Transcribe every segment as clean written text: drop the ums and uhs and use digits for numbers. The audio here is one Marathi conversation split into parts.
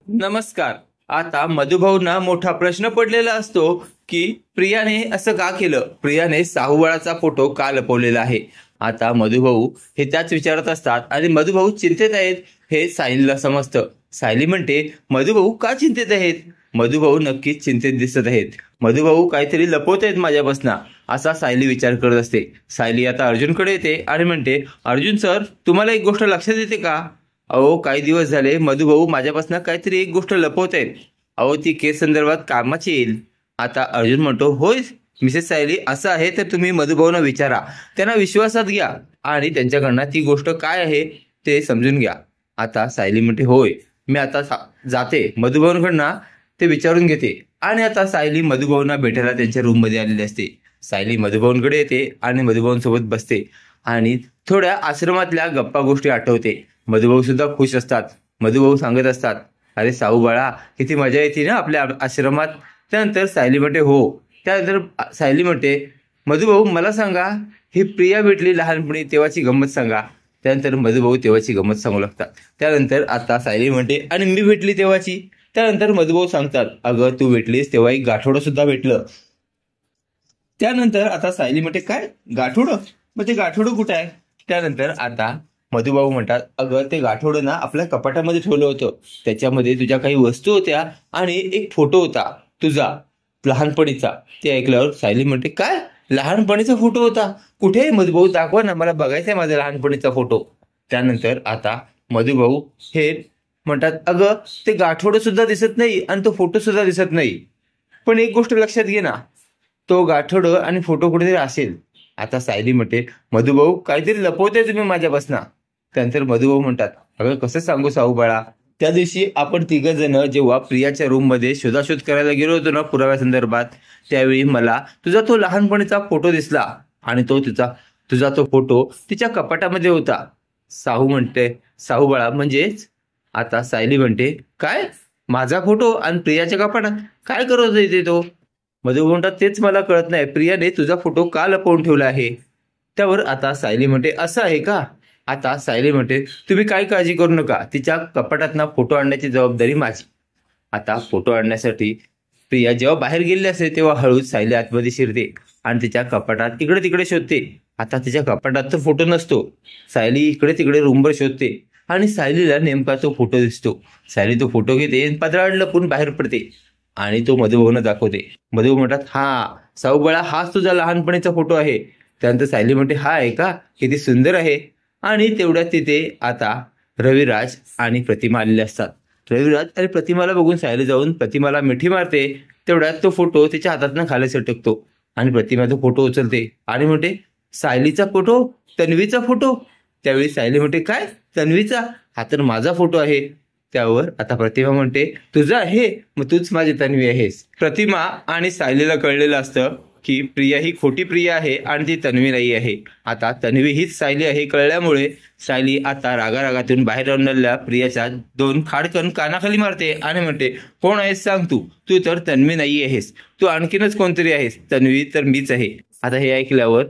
नमस्कार. आता मधुभाऊंना मोठा प्रश्न पडलेला असतो की प्रियाने असं का केलं. प्रियाने साहूबाळाचा फोटो का लपवलेला आहे. आता मधुभाऊ हे त्याच विचारत असतात आणि मधुभाऊ चिंतेत आहेत हे सायलीला समजतं. सायली म्हणते, मधुभाऊ का चिंतेत आहेत. मधुभाऊ नक्कीच चिंतेत दिसत आहेत. मधुभाऊ काहीतरी लपवत आहेत माझ्यापासून, असा सायली विचार करत असते. सायली आता अर्जुनकडे येते आणि म्हणते, अर्जुन सर, तुम्हाला एक गोष्ट लक्षात येते का. अहो, काही दिवस झाले मधुभाऊ माझ्यापासून काहीतरी एक गोष्ट लपवत आहेत. अहो, ती केस संदर्भात कामाची येईल. आता अर्जुन म्हणतो, होय मिसेस सायली, असं आहे तर तुम्ही मधुभाऊंना विचारा, त्यांना विश्वासात घ्या आणि त्यांच्याकडनं ती गोष्ट काय आहे ते समजून घ्या. आता सायली म्हणते, होय मी आता जाते मधुभाऊंकडनं ते विचारून घेते. आणि आता सायली मधुभाऊंना भेटायला त्यांच्या रूममध्ये आलेली असते. सायली मधुभाऊंकडे येते आणि मधुभाऊंसोबत बसते आणि थोड्या आश्रमातल्या गप्पा गोष्टी आठवते. मधुभाऊ सुद्धा खुश असतात. मधुभाऊ सांगत असतात, अरे साहू बाळा, किती मजा येते ना आपल्या आश्रमात. त्यानंतर सायली म्हणते, हो. त्यानंतर सायली म्हणते, मधुभाऊ मला सांगा, ही प्रिया भेटली लहानपणी तेव्हाची गंमत सांगा. त्यानंतर मधुभाऊ तेव्हाची गंमत सांगू लागतात. त्यानंतर आता सायली म्हणते, आणि मी भेटली तेव्हाची. त्यानंतर मधुभाऊ सांगतात, अगं तू भेटलीस तेव्हा एक गाठोडं सुद्धा भेटलं. त्यानंतर आता सायली म्हणते, काय गाठोडं, मग ते गाठोडं कुठं आहे. त्यानंतर आता मधुभाऊ म्हणतात, अगं ते गाठोडं ना आपल्या कपाटामध्ये ठेवलं होतं. त्याच्यामध्ये तुझ्या काही वस्तू होत्या आणि एक फोटो होता तुझा लहानपणीचा. ते ऐकल्यावर सायली म्हणते, काय लहानपणीचा फोटो होता, कुठे मधुभाऊ, दाखवा ना, मला बघायचा आहे माझा लहानपणीचा फोटो. त्यानंतर आता मधुभाऊ हे म्हणतात, अगं ते गाठोडं सुद्धा दिसत नाही आणि तो फोटो सुद्धा दिसत नाही. पण एक गोष्ट लक्षात घे ना, तो गाठोडं आणि फोटो कुठेतरी असेल. आता सायली म्हणते, मधुभाऊ काहीतरी लपवते तुम्ही माझ्यापासून. त्यानंतर मधुभाऊ म्हणतात, अगं कसं सांगू साहू बाळा, त्या दिवशी आपण तिघ जण जेव्हा प्रियाच्या रूम मध्ये शोधाशोध करायला गेलो होतो ना पुराव्या संदर्भात, त्यावेळी मला तुझा तो लहानपणीचा फोटो दिसला आणि तुझा तो फोटो तिच्या कपाटामध्ये होता. साहू म्हणते, साहू बाळा म्हणजेच. आता सायली म्हणते, काय माझा फोटो आणि प्रियाच्या कपाटात काय करत येते तो. मधुभाऊ म्हणतात, तेच मला कळत नाही, प्रियाने तुझा फोटो का लपवून ठेवला आहे. त्यावर आता सायली म्हणते, असं आहे का. आता सायली म्हणते, तुम्ही काय काळजी करू नका, तिच्या कपाटातनं फोटो आणण्याची जबाबदारी माझी. आता फोटो आणण्यासाठी प्रिया जेव्हा बाहेर गेलेली असते तेव्हा हळूच सायली आतमध्ये शिरते आणि तिच्या कपाटात इकडे तिकडे शोधते. आता तिच्या कपाटात तर फोटो नसतो. सायली इकडे तिकडे रूमवर शोधते आणि सायलीला नेमका तो फोटो दिसतो. सायली तो फोटो घेते, पदराड लपून बाहेर पडते आणि तो मधुभाऊंना दाखवते. मधुभाऊ म्हणतात, हा साहू बाळा, हाच तुझा लहानपणीचा फोटो आहे. त्यानंतर सायली म्हणते, हा आहे का, किती सुंदर आहे. आणि तेवढ्यात तिथे आता रविराज आणि प्रतिमा आलेले असतात. रविराज आणि प्रतिमाला बघून सायली जाऊन प्रतिमाला मिठी मारते. तेवढ्यात तो फोटो तिच्या हातातनं खाली सटकतो आणि प्रतिमा तो फोटो उचलते आणि म्हणते, सायलीचा फोटो, तन्वीचा फोटो. त्यावेळी सायली म्हणते, काय तन्वीचा, हा तर माझा फोटो आहे. त्यावर आता प्रतिमा म्हणते, तुझा आहे, मग तूच माझी तन्वी आहेस. प्रतिमा आणि सायलीला कळलेलं असतं की प्रिया ही खोटी प्रिया आहे आणि ती तन्वी नाही आहे. आता तन्वी हीच सायली आहे कळल्यामुळे सायली आता रागारागातून बाहेर आणलेल्या प्रियाच्या दोन खाडकन कानाखाली मारते आणि म्हणते, कोण आहेस सांग, तू तर तन्वी नाही आहेस, तू आणखीनच कोणतरी आहेस, तन्वी तर मीच आहे. आता हे ऐकल्यावर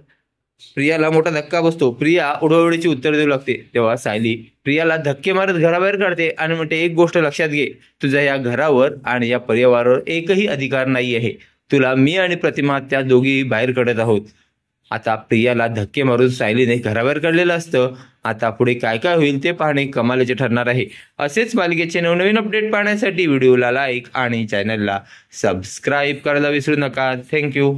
प्रियाला मोठा धक्का बसतो. प्रिया उडवडीची उत्तर देऊ लागते. तेव्हा सायली प्रियाला धक्के मारत घराबाहेर काढते आणि म्हणते, एक गोष्ट लक्षात घे, तुझ्या या घरावर आणि या परिवारावर एकही अधिकार नाही आहे. तुला मी आणि प्रतिमा त्या दोघी बाहेर काढत आहोत. आता प्रियाला धक्के मारून सायलीने घराबाहेर काढलेलं असतं. आता पुढे काय काय होईल ते पाहणे कमालीचे ठरणार आहे. असेच मालिकेचे नवनवीन अपडेट पाहण्यासाठी व्हिडिओला लाईक आणि चॅनलला सबस्क्राईब करायला विसरू नका. थँक्यू.